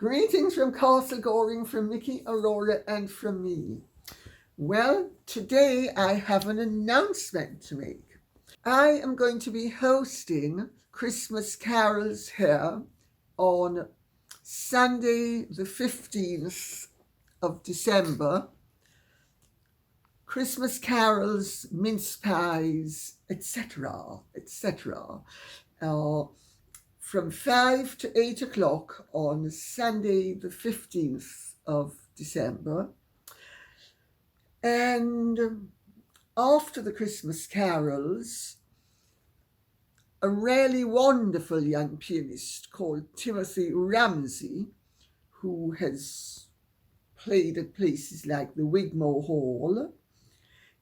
Greetings from Castle Goring, from Mickey, Aurora, and from me. Well, today I have an announcement to make. I am going to be hosting Christmas carols here on Sunday the 15th of December. Christmas carols, mince pies, etc., from 5 to 8 o'clock on Sunday the 15th of December. And after the Christmas carols, a really wonderful young pianist called Timothy Ramsey, who has played at places like the Wigmore Hall,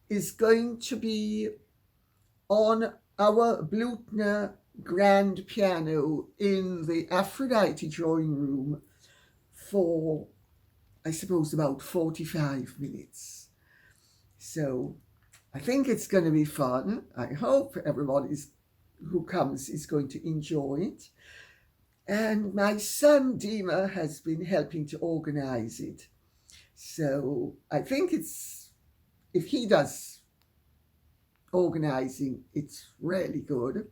is going to be on our Blutner grand piano in the Aphrodite drawing room for, I suppose, about 45 minutes. So I think it's going to be fun. I hope everybody who comes is going to enjoy it. And my son Dima has been helping to organize it. So I think if he does organizing, it's really good.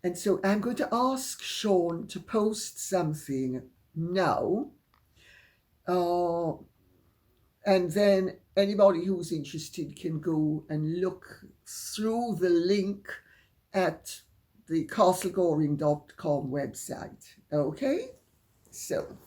And so I'm going to ask Sean to post something now. And then anybody who's interested can go and look through the link at the castlegoring.com website. Okay? So.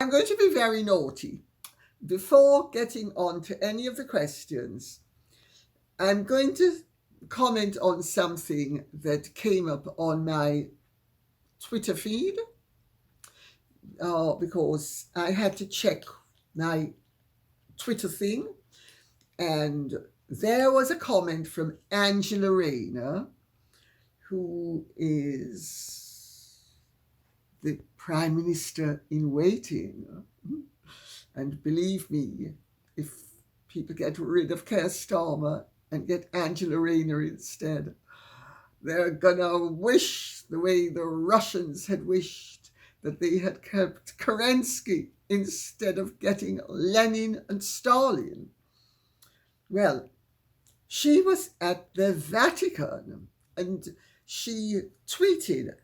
I'm going to be very naughty. Before getting on to any of the questions, I'm going to comment on something that came up on my Twitter feed because I had to check my Twitter thing, and there was a comment from Angela Rayner, who is the Prime Minister in waiting. And believe me, if people get rid of Keir Starmer and get Angela Rayner instead, they're gonna wish the way the Russians had wished that they had kept Kerensky instead of getting Lenin and Stalin. Well, she was at the Vatican and she tweeted,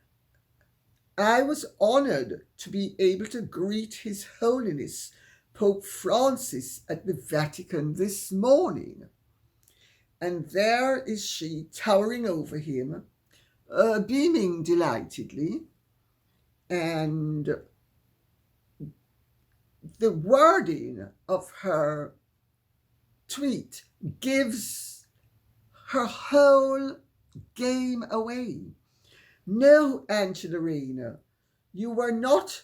"I was honored to be able to greet His Holiness Pope Francis at the Vatican this morning." And there is she towering over him, beaming delightedly. And the wording of her tweet gives her whole game away. No, Angela Rayner, you were not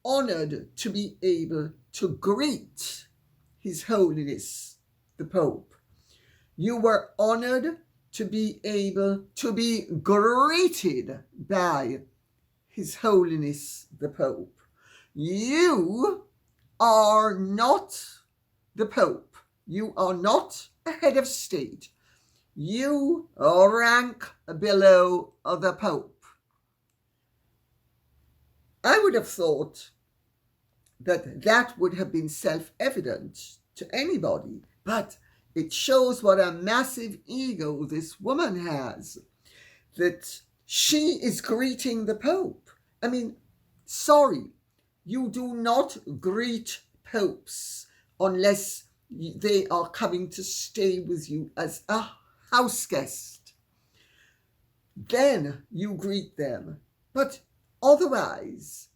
honored to be able to greet His Holiness the Pope. You were honored to be able to be greeted by His Holiness the Pope. You are not the Pope. You are not a head of state. You rank below the Pope. I would have thought that would have been self-evident to anybody, but it shows what a massive ego this woman has, that she is greeting the Pope. I mean, sorry, you do not greet popes unless they are coming to stay with you as a house guest. Then you greet them. But otherwise,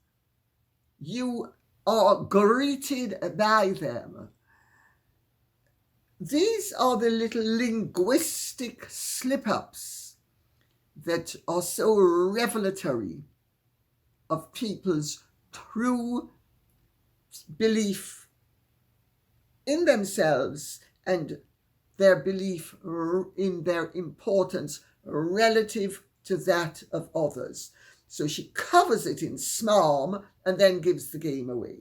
you are greeted by them. These are the little linguistic slip-ups that are so revelatory of people's true belief in themselves and their belief in their importance relative to that of others. So she covers it in smarm and then gives the game away.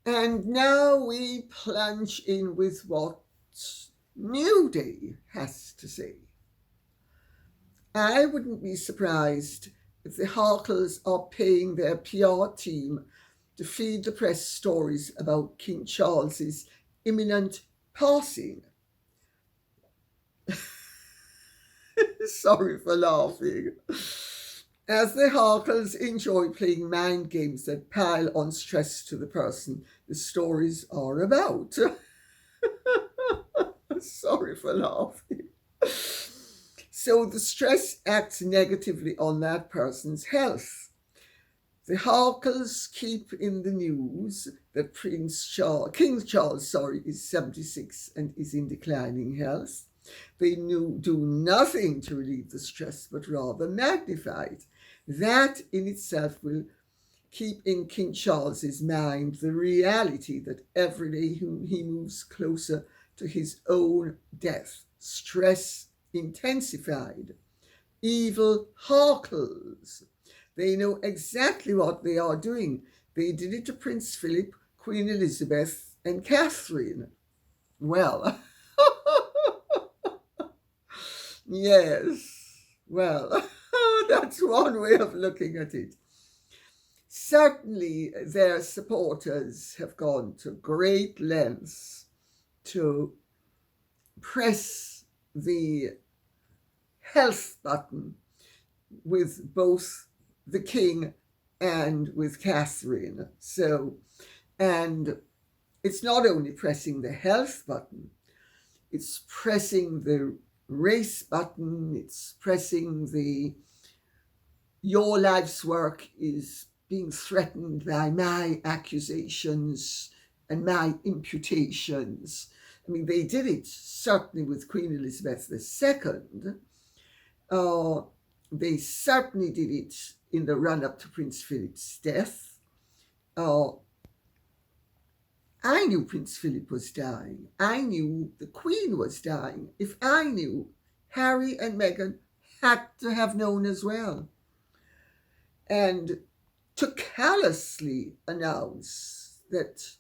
And now we plunge in with what New Day has to say. I wouldn't be surprised if the Harkles are paying their PR team to feed the press stories about King Charles's imminent passing. Sorry for laughing. As the Harkles enjoy playing mind games that pile on stress to the person the stories are about. Sorry for laughing. So the stress acts negatively on that person's health. The Harkles keep in the news that King Charles, is 76 and is in declining health. They do nothing to relieve the stress, but rather magnify it. That in itself will keep in King Charles's mind the reality that every day he moves closer to his own death. Stress intensified. Evil Harkles. They know exactly what they are doing. They did it to Prince Philip, Queen Elizabeth, and Catherine. Well, yes, well, that's one way of looking at it. Certainly, their supporters have gone to great lengths to press the health button with both the king and with Catherine. And it's not only pressing the health button, it's pressing the race button, it's pressing the your life's work is being threatened by my accusations and my imputations. I mean, they did it certainly with Queen Elizabeth II. They certainly did it in the run-up to Prince Philip's death. I knew Prince Philip was dying. I knew the Queen was dying. If I knew, Harry and Meghan had to have known as well. And to callously announce that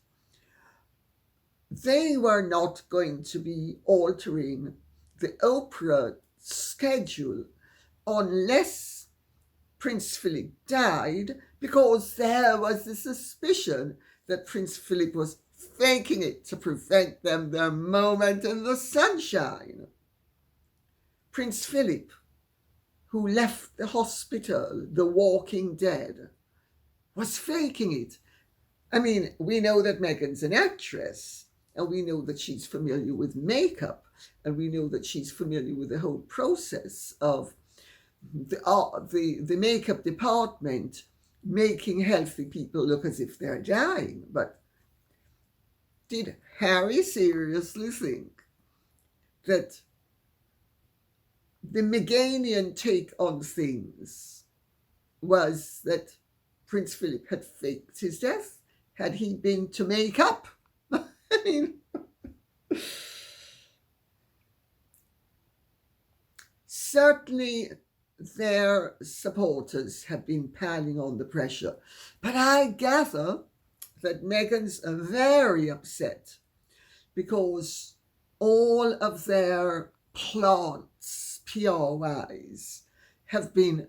they were not going to be altering the Oprah schedule unless Prince Philip died, because there was the suspicion that Prince Philip was faking it to prevent them their moment in the sunshine. Prince Philip, who left the hospital, The Walking Dead, was faking it. I mean, we know that Meghan's an actress, and we know that she's familiar with makeup, and we know that she's familiar with the whole process of the makeup department making healthy people look as if they're dying. But did Harry seriously think that the Meghan take on things was that Prince Philip had faked his death? Had he been to make up? I mean, certainly their supporters have been piling on the pressure. But I gather that Meghan's very upset because all of their plants, PR-wise, have been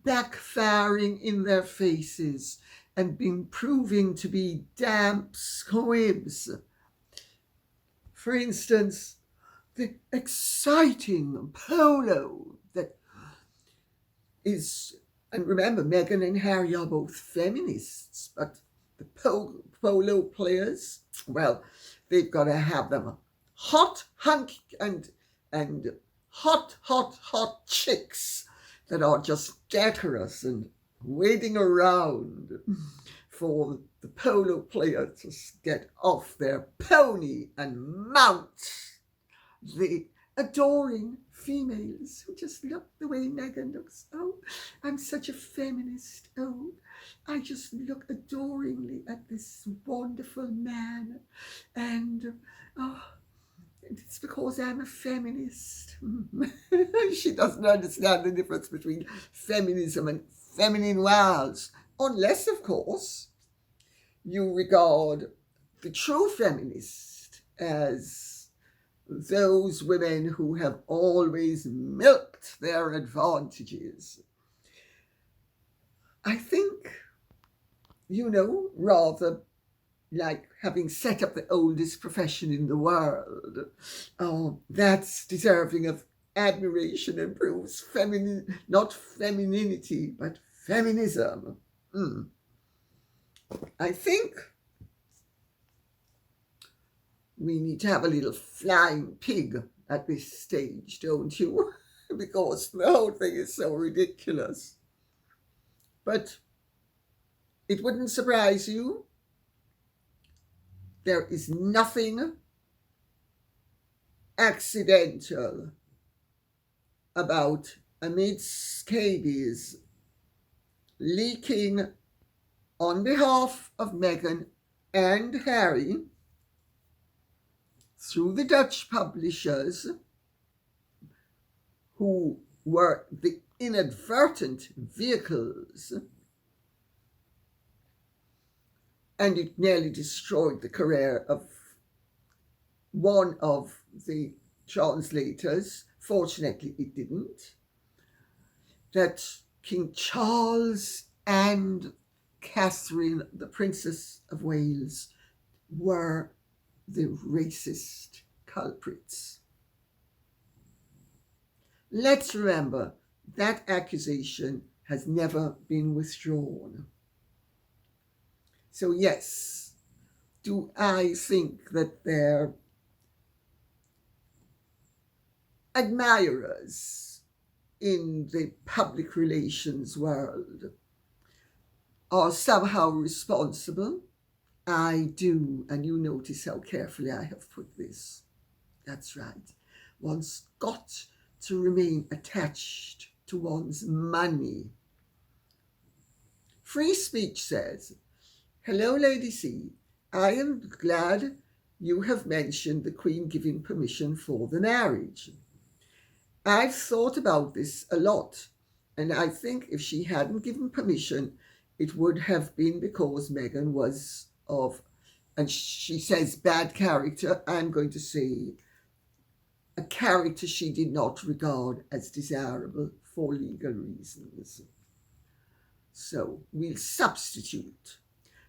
backfiring in their faces and been proving to be damp squibs. For instance, the exciting polo that is, and remember, Meghan and Harry are both feminists, but the polo players, well, they've got to have them hot hot chicks that are just decorous and waiting around for the polo player to get off their pony and mount the adoring females who just look the way Meghan looks. Oh, I'm such a feminist. Oh, I just look adoringly at this wonderful man. And It's because I'm a feminist. She doesn't understand the difference between feminism and feminine wiles. Unless, of course, you regard the true feminist as those women who have always milked their advantages. I think, rather like having set up the oldest profession in the world, that's deserving of admiration and proves not femininity, but feminism. I think we need to have a little flying pig at this stage, don't you? Because the whole thing is so ridiculous. But it wouldn't surprise you. There is nothing accidental about Amit scabies leaking on behalf of Meghan and Harry through the Dutch publishers who were the inadvertent vehicles, and it nearly destroyed the career of one of the translators. Fortunately, it didn't. That King Charles and Catherine, the Princess of Wales, were the racist culprits. Let's remember that accusation has never been withdrawn. So yes, do I think that their admirers in the public relations world are somehow responsible? I do, and you notice how carefully I have put this. That's right. One's got to remain attached to one's money. Free speech says, "Hello, Lady C. I am glad you have mentioned the Queen giving permission for the marriage. I've thought about this a lot, and I think if she hadn't given permission, it would have been because Meghan was of," and she says, "bad character." I'm going to say a character she did not regard as desirable for legal reasons. So we'll substitute.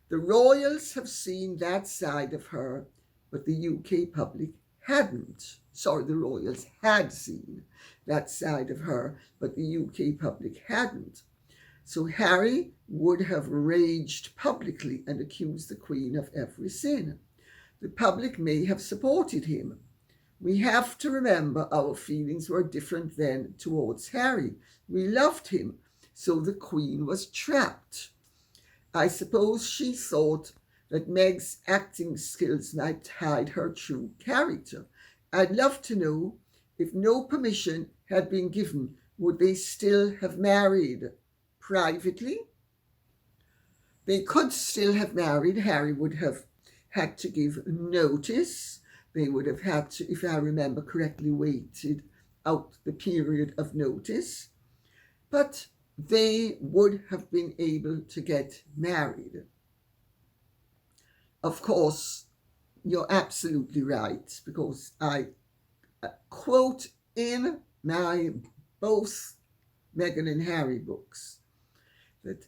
The royals have seen that side of her, but the UK public hadn't. Sorry, the royals had seen that side of her, but the UK public hadn't. So Harry would have raged publicly and accused the Queen of every sin. The public may have supported him. We have to remember our feelings were different then towards Harry. We loved him, so the Queen was trapped. I suppose she thought that Meg's acting skills might hide her true character. I'd love to know, if no permission had been given, would they still have married privately? They could still have married. Harry would have had to give notice. They would have had to, if I remember correctly, waited out the period of notice. But they would have been able to get married. Of course, you're absolutely right, because I quote in my both Meghan and Harry books that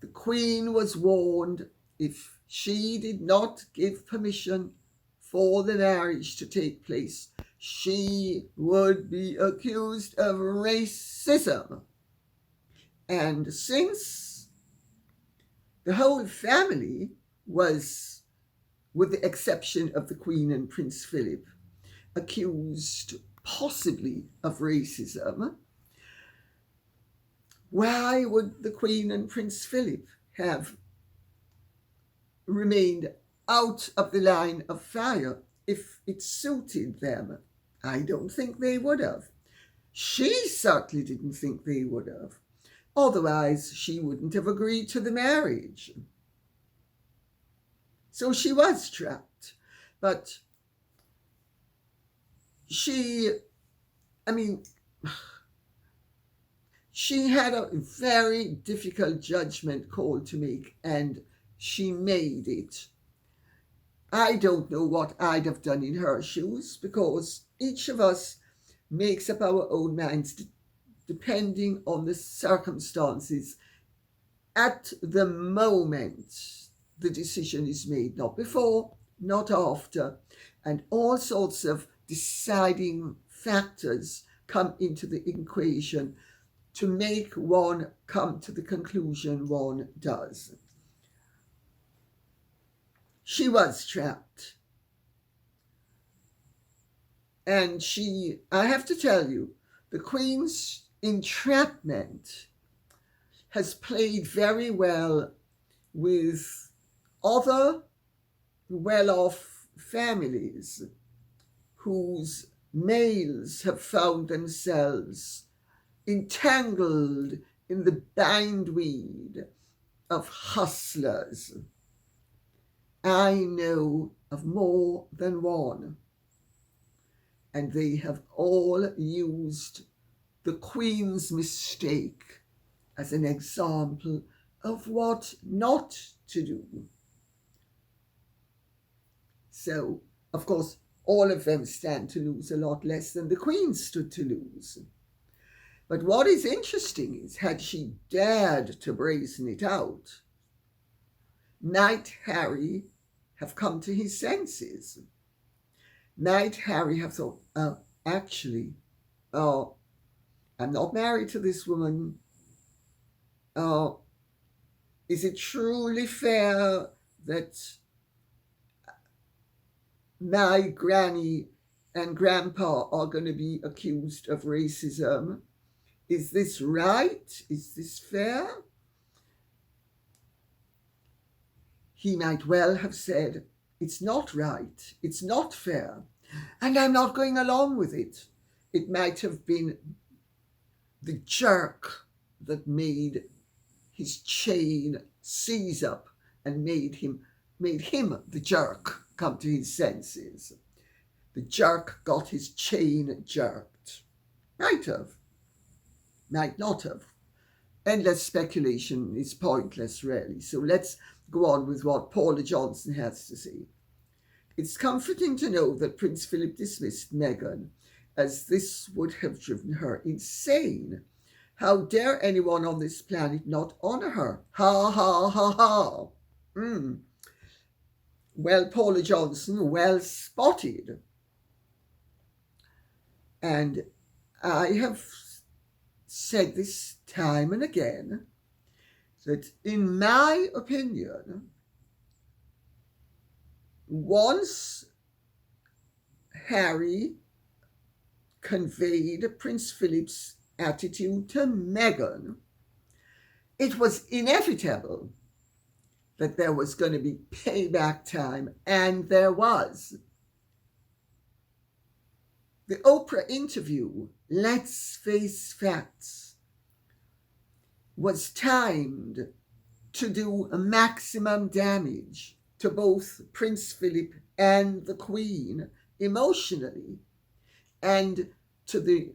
the Queen was warned if she did not give permission for the marriage to take place, she would be accused of racism. And since the whole family was, with the exception of the Queen and Prince Philip, accused possibly of racism, why would the Queen and Prince Philip have remained out of the line of fire if it suited them? I don't think they would have. She certainly didn't think they would have. Otherwise, she wouldn't have agreed to the marriage. So she was trapped. But she, I mean, she had a very difficult judgment call to make, and she made it. I don't know what I'd have done in her shoes, because each of us makes up our own minds depending on the circumstances at the moment the decision is made, not before, not after, and all sorts of deciding factors come into the equation to make one come to the conclusion one does. She was trapped. And I have to tell you, the Queen's entrapment has played very well with other well-off families whose males have found themselves entangled in the bindweed of hustlers. I know of more than one, and they have all used the Queen's mistake as an example of what not to do. So, of course, all of them stand to lose a lot less than the Queen stood to lose. But what is interesting is, had she dared to brazen it out, might Harry have come to his senses? Might Harry have thought, actually, I'm not married to this woman. Is it truly fair that my granny and grandpa are going to be accused of racism? Is this right? Is this fair? He might well have said, it's not right, it's not fair, and I'm not going along with it. It might have been the jerk that made his chain seize up and made him the jerk come to his senses. The jerk got his chain jerked. Might have. Might not have. Endless speculation is pointless, really. So let's go on with what Paula Johnson has to say. It's comforting to know that Prince Philip dismissed Meghan, as this would have driven her insane. How dare anyone on this planet not honour her? Ha, ha, ha, ha. Well, Paula Johnson, well spotted. And I have said this time and again, that in my opinion, once Harry conveyed Prince Philip's attitude to Meghan, it was inevitable that there was going to be payback time, and there was. The Oprah interview, let's face facts, was timed to do a maximum damage to both Prince Philip and the Queen emotionally, and to the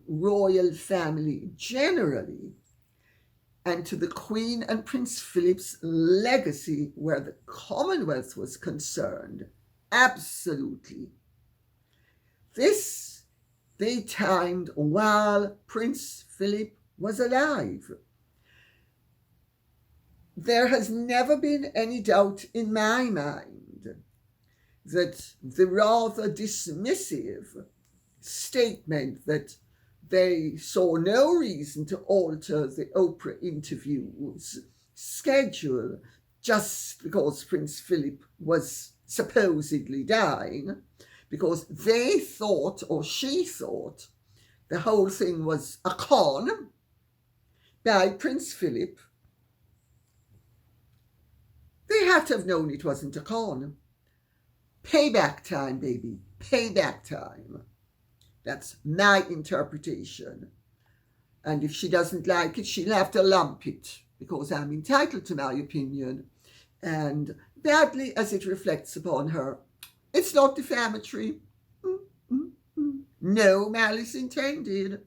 royal family generally, and to the Queen and Prince Philip's legacy where the Commonwealth was concerned. Absolutely. This they timed while Prince Philip was alive. There has never been any doubt in my mind that the rather dismissive statement that they saw no reason to alter the Oprah interview's schedule just because Prince Philip was supposedly dying, because they thought, or she thought, the whole thing was a con by Prince Philip. They had to have known it wasn't a con. Payback time, baby. Payback time. That's my interpretation. And if she doesn't like it, she'll have to lump it, because I'm entitled to my opinion. And badly as it reflects upon her, it's not defamatory. No malice intended.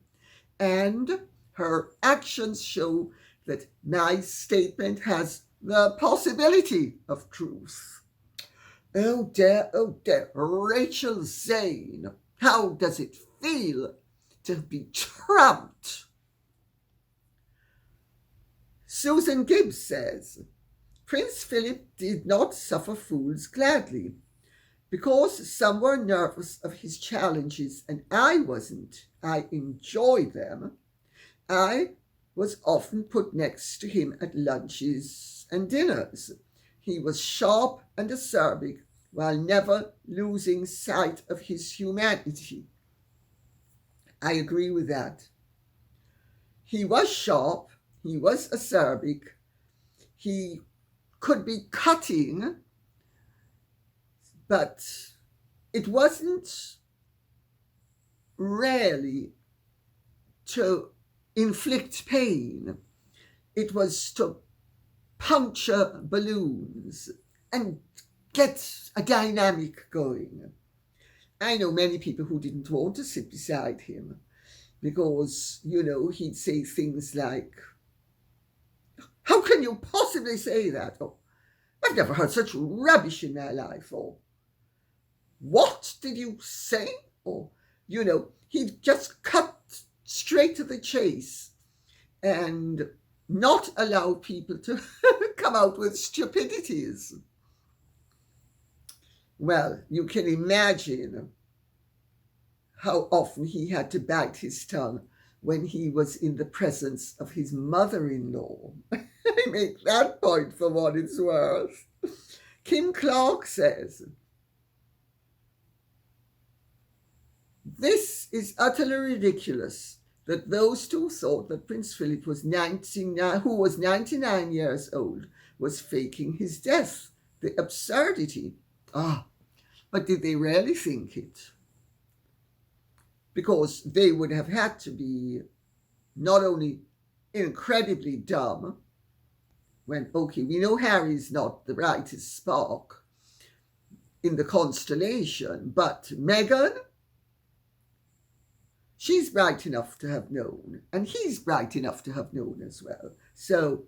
And her actions show that my statement has the possibility of truth. Oh dear, Rachel Zane, how does it feel to be trumped? Susan Gibbs says, Prince Philip did not suffer fools gladly. Because some were nervous of his challenges and I wasn't, I enjoyed them. I was often put next to him at lunches and dinners. He was sharp and acerbic while never losing sight of his humanity. I agree with that. He was sharp, he was acerbic, he could be cutting, but it wasn't really to inflict pain. It was to puncture balloons and get a dynamic going. I know many people who didn't want to sit beside him because, he'd say things like, how can you possibly say that? Or, I've never heard such rubbish in my life. Or, what did you say? Or, he'd just cut straight to the chase and not allow people to come out with stupidities. Well, you can imagine how often he had to bite his tongue when he was in the presence of his mother-in-law. I make that point for what it's worth. Kim Clark says, this is utterly ridiculous that those two thought that Prince Philip was 99, who was 99 years old, was faking his death. The absurdity. But did they really think it? Because they would have had to be not only incredibly dumb, when, we know Harry's not the brightest spark in the constellation, but Meghan, she's bright enough to have known, and he's bright enough to have known as well. So,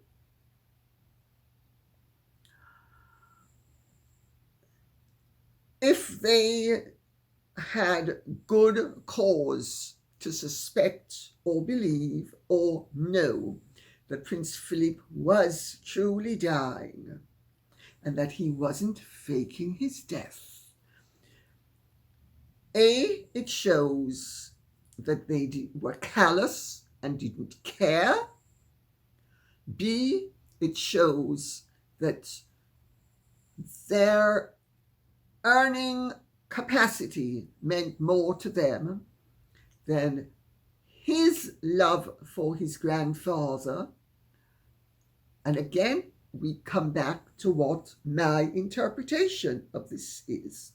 if they had good cause to suspect or believe or know that Prince Philip was truly dying and that he wasn't faking his death, A, it shows that they were callous and didn't care. B, it shows that their earning capacity meant more to them than his love for his grandfather. And again, we come back to what my interpretation of this is.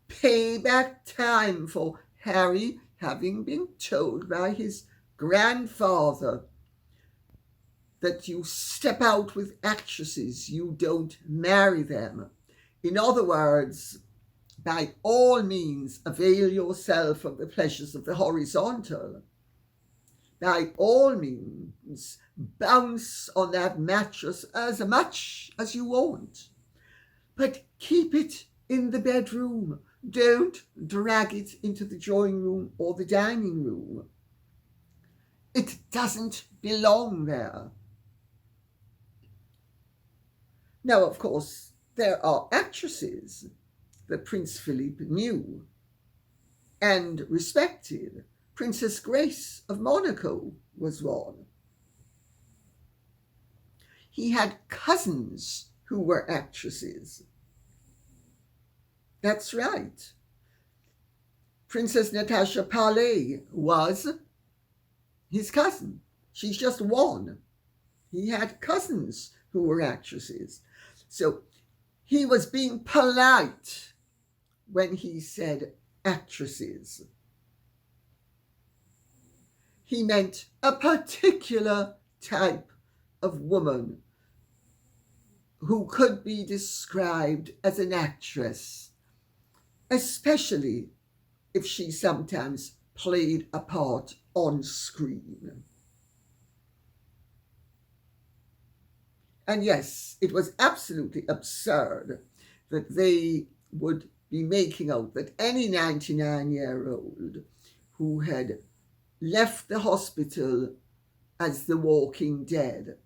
Payback time for Harry having been told by his grandfather that you step out with actresses, you don't marry them. In other words, by all means, avail yourself of the pleasures of the horizontal. By all means, bounce on that mattress as much as you want. But keep it in the bedroom. Don't drag it into the drawing room or the dining room. It doesn't belong there. Now, of course, there are actresses that Prince Philip knew and respected. Princess Grace of Monaco was one. He had cousins who were actresses. That's right. Princess Natasha Paley was his cousin. She's just one. He had cousins who were actresses. So he was being polite when he said actresses. He meant a particular type of woman who could be described as an actress, especially if she sometimes played a part on screen. And yes, it was absolutely absurd that they would be making out that any 99-year-old who had left the hospital as the walking dead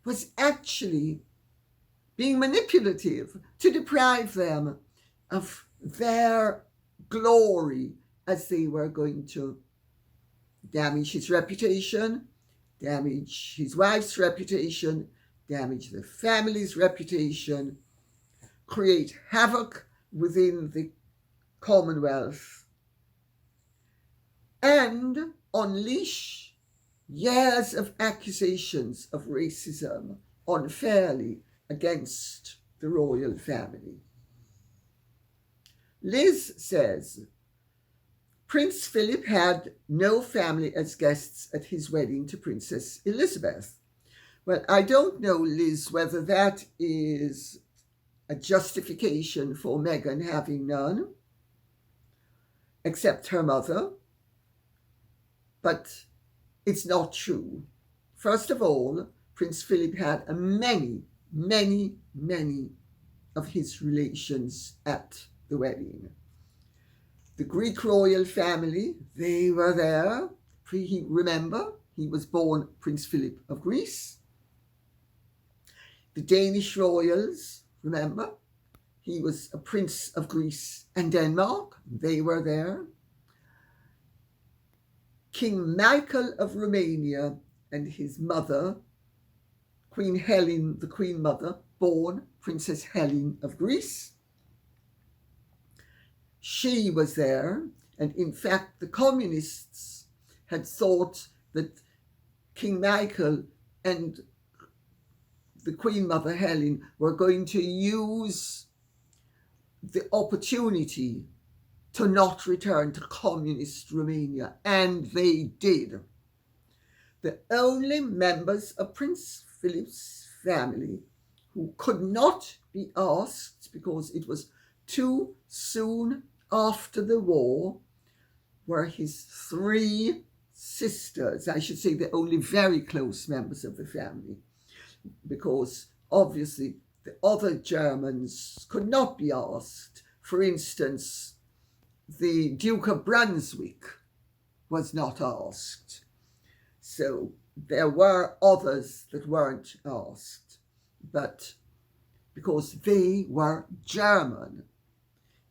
was actually being manipulative to deprive them of their glory, as they were going to damage his reputation, damage his wife's reputation, damage the family's reputation, create havoc within the Commonwealth, and unleash years of accusations of racism unfairly against the royal family. Liz says, Prince Philip had no family as guests at his wedding to Princess Elizabeth. Well, I don't know, Liz, whether that is a justification for Meghan having none, except her mother, but it's not true. First of all, Prince Philip had many of his relations at the wedding. The Greek royal family, they were there. Remember, he was born Prince Philip of Greece. The Danish royals, remember, he was a prince of Greece and Denmark. They were there. King Michael of Romania and his mother, Queen Helen, the Queen Mother, born Princess Helen of Greece. She was there, and in fact the communists had thought that King Michael and the Queen Mother Helen were going to use the opportunity to not return to communist Romania, and they did. The only members of Prince Philip's family who could not be asked because it was too soon after the war were his 3 sisters. I should say the only very close members of the family, because obviously the other Germans could not be asked. For instance, the Duke of Brunswick was not asked. So there were others that weren't asked, but because they were German,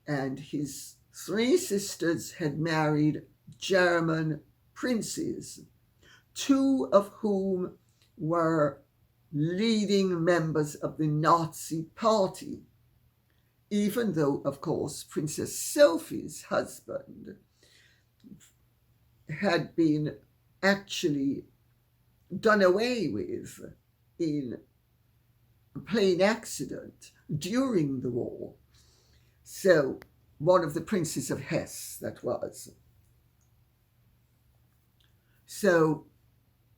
and his 3 sisters had married German princes, 2 of whom were leading members of the Nazi Party, even though, of course, Princess Sophie's husband had been actually done away with in a plane accident during the war. So, one of the princes of Hesse, that was. So,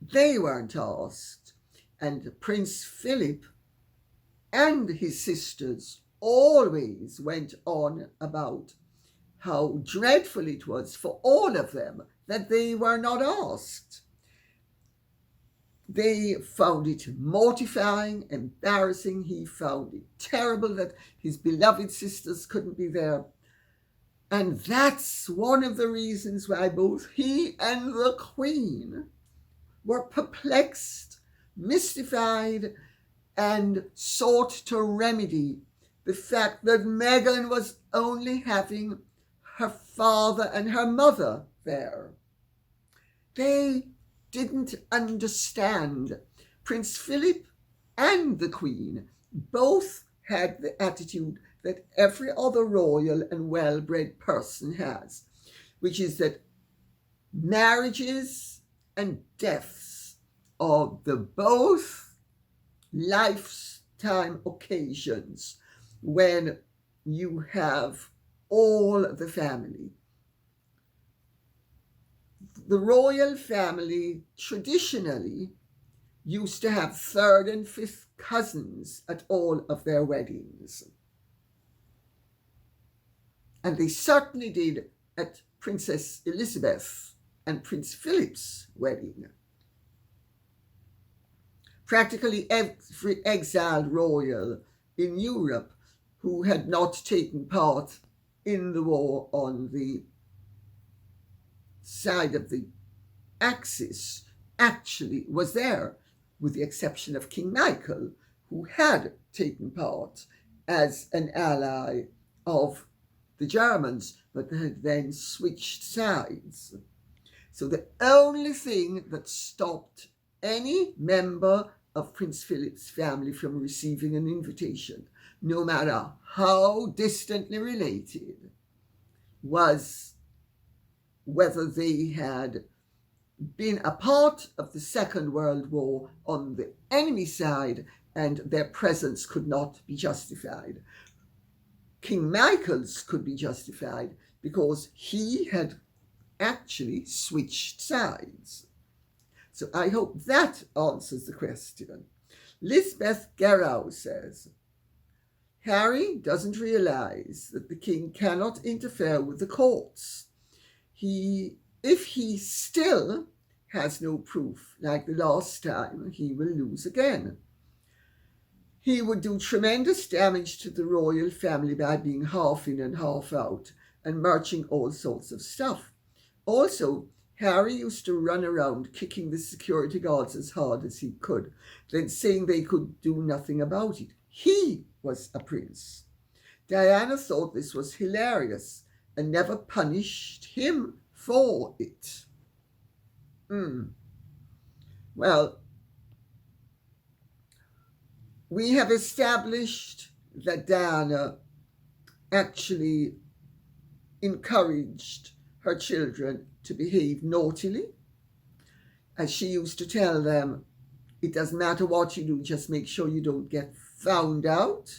they weren't asked, and Prince Philip and his sisters always went on about how dreadful it was for all of them that they were not asked. They found it mortifying, embarrassing. He found it terrible that his beloved sisters couldn't be there. And that's one of the reasons why both he and the Queen were perplexed, mystified, and sought to remedy the fact that Meghan was only having her father and her mother there. They didn't understand. Prince Philip and the Queen both had the attitude that every other royal and well-bred person has, which is that marriages and deaths are the both lifetime occasions when you have all the family. The royal family traditionally used to have 3rd and 5th cousins at all of their weddings. And they certainly did at Princess Elizabeth and Prince Philip's wedding. Practically every exiled royal in Europe who had not taken part in the war on the side of the Axis actually was there, with the exception of King Michael, who had taken part as an ally of the Germans, but had then switched sides. So the only thing that stopped any member of Prince Philip's family from receiving an invitation, no matter how distantly related, was whether they had been a part of the Second World War on the enemy side and their presence could not be justified. King Michael's could be justified because he had actually switched sides. So I hope that answers the question. Lisbeth Garrow says, Harry doesn't realise that the king cannot interfere with the courts. If he still has no proof, like the last time, he will lose again. He would do tremendous damage to the royal family by being half in and half out and marching all sorts of stuff. Also, Harry used to run around kicking the security guards as hard as he could, then saying they could do nothing about it. He was a prince. Diana thought this was hilarious and never punished him for it. Well, we have established that Diana actually encouraged her children to behave naughtily. As she used to tell them, it doesn't matter what you do, just make sure you don't get found out.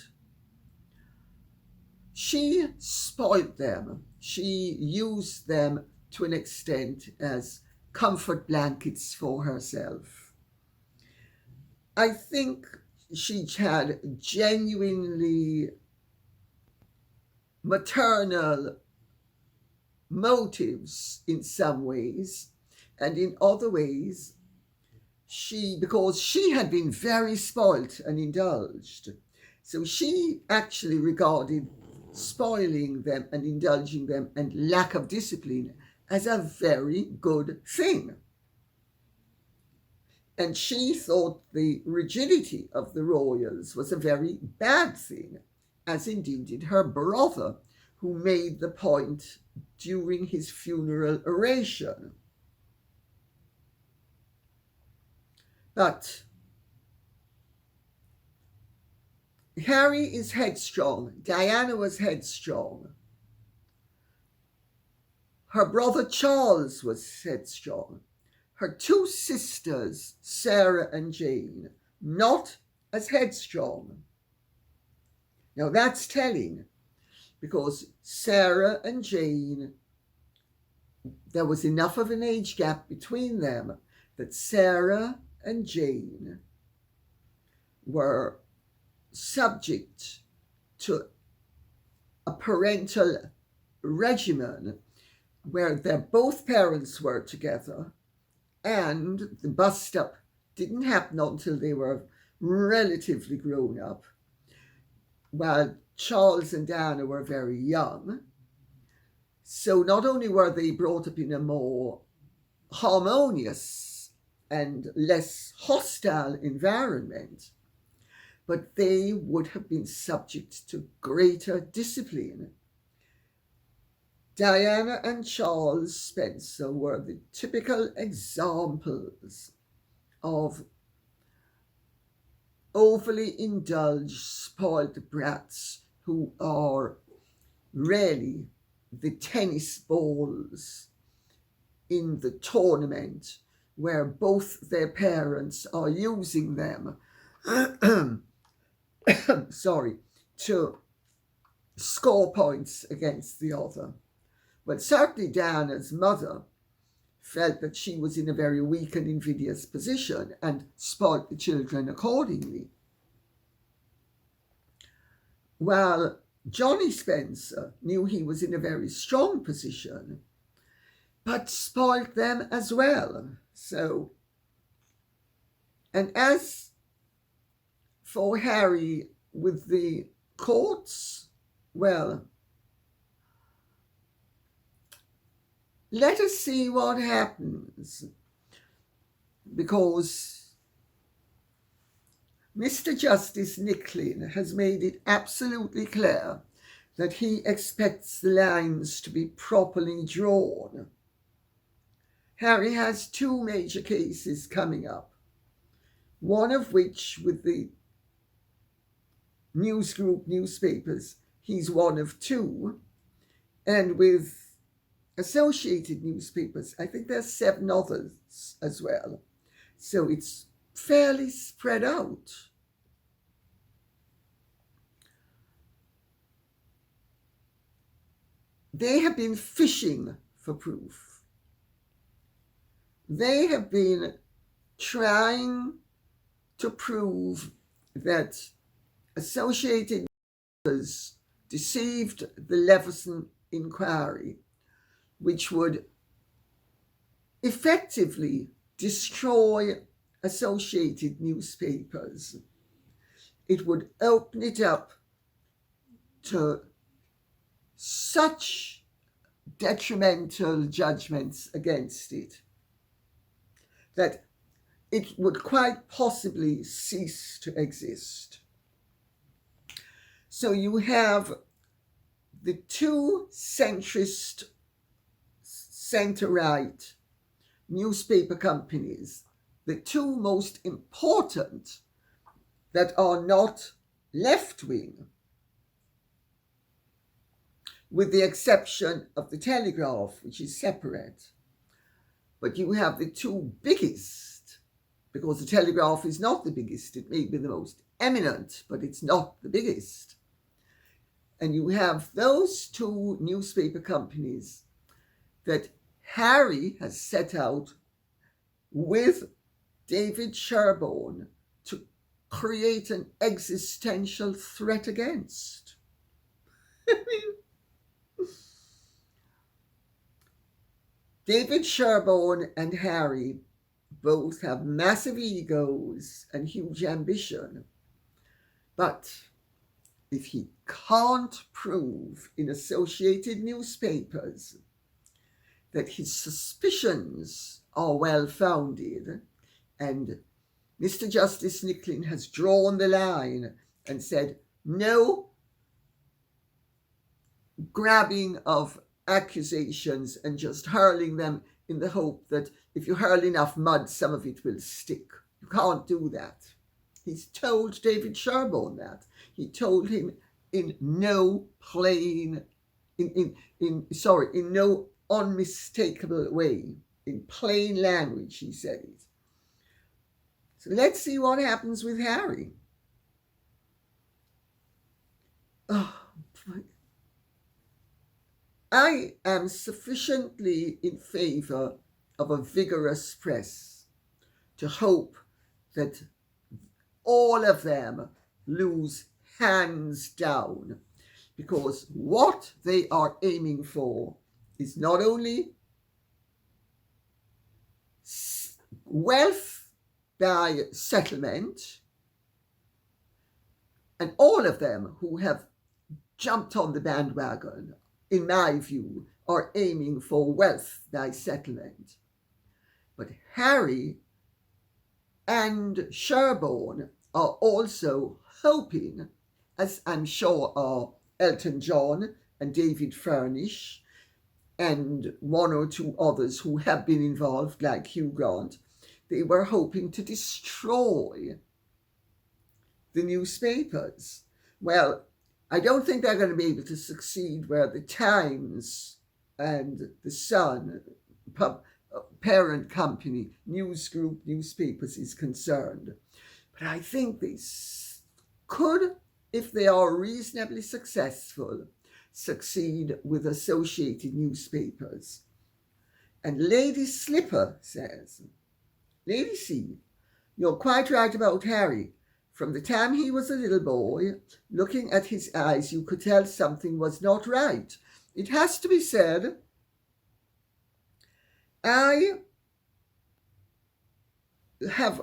She spoiled them. She used them to an extent as comfort blankets for herself. I think she had genuinely maternal motives in some ways, and in other ways, because she had been very spoilt and indulged. So she actually regarded spoiling them and indulging them and lack of discipline as a very good thing. And she thought the rigidity of the royals was a very bad thing, as indeed did her brother, who made the point during his funeral oration. But Harry is headstrong. Diana was headstrong. Her brother Charles was headstrong. Her two sisters, Sarah and Jane, not as headstrong. Now that's telling, because Sarah and Jane, there was enough of an age gap between them that Sarah and Jane were subject to a parental regimen where both parents were together, and the bust up didn't happen until they were relatively grown up, while Charles and Diana were very young. So not only were they brought up in a more harmonious and less hostile environment, but they would have been subject to greater discipline. Diana and Charles Spencer were the typical examples of overly indulged, spoiled brats who are really the tennis balls in the tournament where both their parents are using them to score points against the other. But certainly Diana's mother felt that she was in a very weak and invidious position and spoilt the children accordingly. While Johnny Spencer knew he was in a very strong position, but spoilt them as well. So, and as for Harry with the courts, well, let us see what happens, because Mr. Justice Nicklin has made it absolutely clear that he expects the lines to be properly drawn. Harry has two major cases coming up, one of which with the news group newspapers, he's one of two, and with associated newspapers, I think there's 7 others as well. So it's fairly spread out. They have been fishing for proof. They have been trying to prove that Associated Newspapers deceived the Leveson inquiry, which would effectively destroy Associated Newspapers. It would open it up to such detrimental judgments against it that it would quite possibly cease to exist. So you have the two centrist, center-right newspaper companies, the two most important that are not left-wing, with the exception of the Telegraph, which is separate. But you have the two biggest, because the Telegraph is not the biggest. It may be the most eminent, but it's not the biggest. And you have those two newspaper companies that Harry has set out with David Sherborne to create an existential threat against. I mean, David Sherborne and Harry both have massive egos and huge ambition. But if he can't prove in Associated Newspapers that his suspicions are well-founded, and Mr. Justice Nicklin has drawn the line and said, no grabbing of accusations and just hurling them in the hope that if you hurl enough mud, some of it will stick. You can't do that. He's told David Sherborne that. He told him in no no unmistakable way, in plain language, he said it. So let's see what happens with Harry. I am sufficiently in favour of a vigorous press to hope that all of them lose hands down, because what they are aiming for is not only wealth by settlement, and all of them who have jumped on the bandwagon, in my view, are aiming for wealth by settlement. But Harry and Sherborne are also hoping, as I'm sure are Elton John and David Furnish and one or two others who have been involved, like Hugh Grant, they were hoping to destroy the newspapers. Well, I don't think they're going to be able to succeed where the Times and the Sun, parent company, news group newspapers, is concerned. But I think they could, if they are reasonably successful, succeed with Associated Newspapers. And Lady Slipper says, Lady C, you're quite right about Harry. From the time he was a little boy, looking at his eyes, you could tell something was not right. It has to be said, I have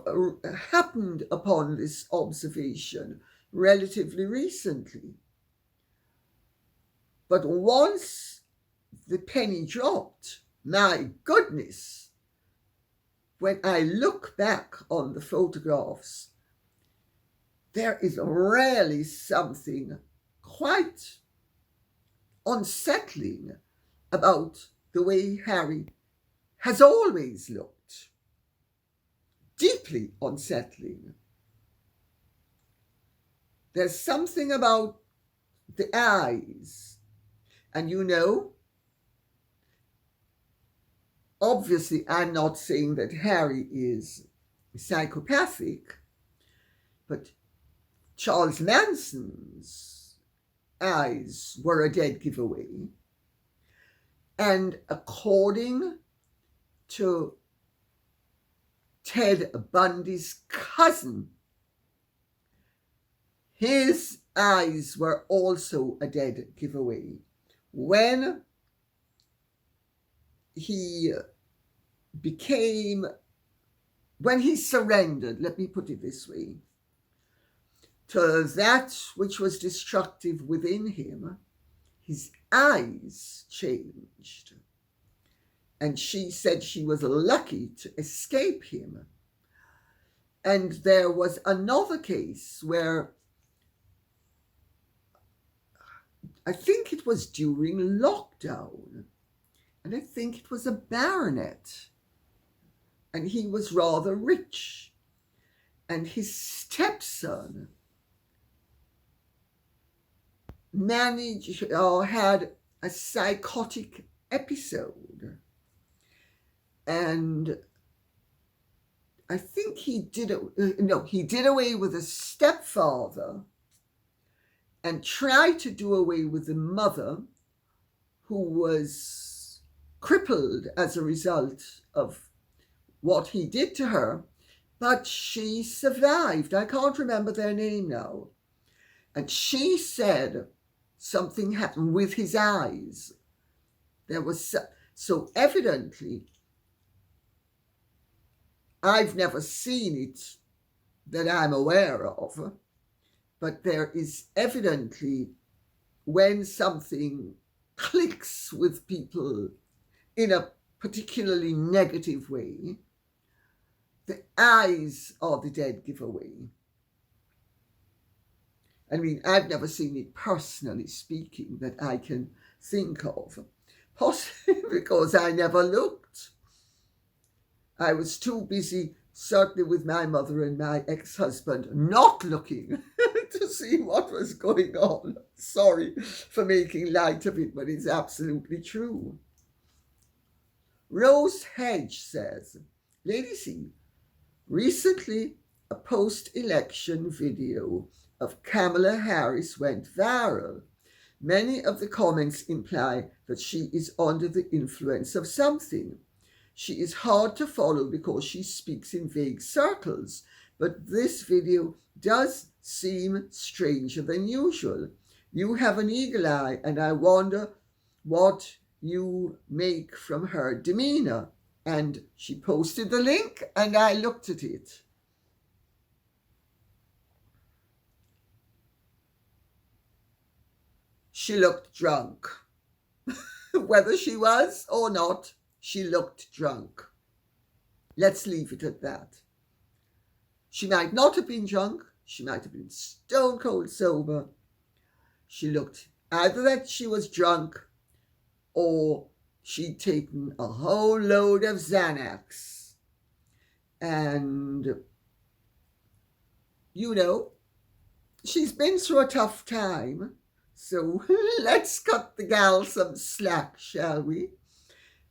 happened upon this observation relatively recently. But once the penny dropped, my goodness, when I look back on the photographs, there is really something quite unsettling about the way Harry has always looked. Deeply unsettling. There's something about the eyes. And you know, obviously I'm not saying that Harry is psychopathic, but Charles Manson's eyes were a dead giveaway. And according to Ted Bundy's cousin, his eyes were also a dead giveaway. When he surrendered, let me put it this way, to that which was destructive within him, his eyes changed. And she said she was lucky to escape him. And there was another case where I think it was during lockdown, and I think it was a baronet, and he was rather rich, and his stepson had a psychotic episode, and I think he did away with a stepfather and tried to do away with the mother, who was crippled as a result of what he did to her, but she survived. I can't remember their name now. And she said something happened with his eyes. There was so evidently, I've never seen it that I'm aware of, but there is evidently, when something clicks with people in a particularly negative way, the eyes are the dead giveaway. I mean, I've never seen it personally speaking that I can think of, possibly because I never looked. I was too busy, certainly with my mother and my ex-husband, not looking to see what was going on. Sorry for making light of it, but it's absolutely true. Rose Hedge says, Lady C, recently a post-election video of Kamala Harris went viral. Many of the comments imply that she is under the influence of something. She is hard to follow because she speaks in vague circles, but this video does seem stranger than usual. You have an eagle eye, and I wonder what you make from her demeanor. And she posted the link, and I looked at it. She looked drunk. Whether she was or not, she looked drunk. Let's leave it at that. She might not have been drunk. She might have been stone cold sober. She looked either that she was drunk or she'd taken a whole load of Xanax. And, you know, she's been through a tough time. So let's cut the gal some slack, shall we?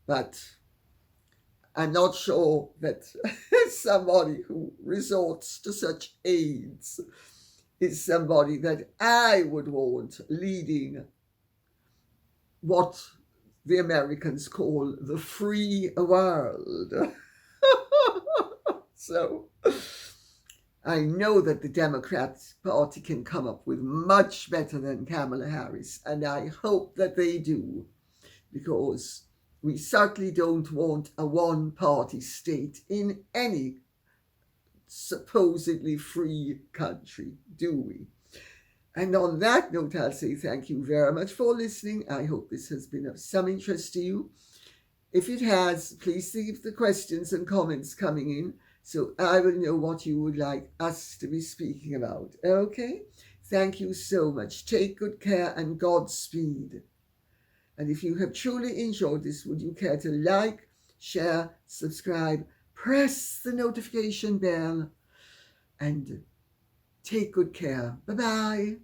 But I'm not sure that somebody who resorts to such aids is somebody that I would want leading what the Americans call the free world. So I know that the Democrats Party can come up with much better than Kamala Harris, and I hope that they do, because we certainly don't want a one-party state in any supposedly free country, do we? And on that note, I'll say thank you very much for listening. I hope this has been of some interest to you. If it has, please leave the questions and comments coming in so I will know what you would like us to be speaking about. Okay? Thank you so much. Take good care and Godspeed. And if you have truly enjoyed this, would you care to like, share, subscribe, press the notification bell, and take good care. Bye-bye.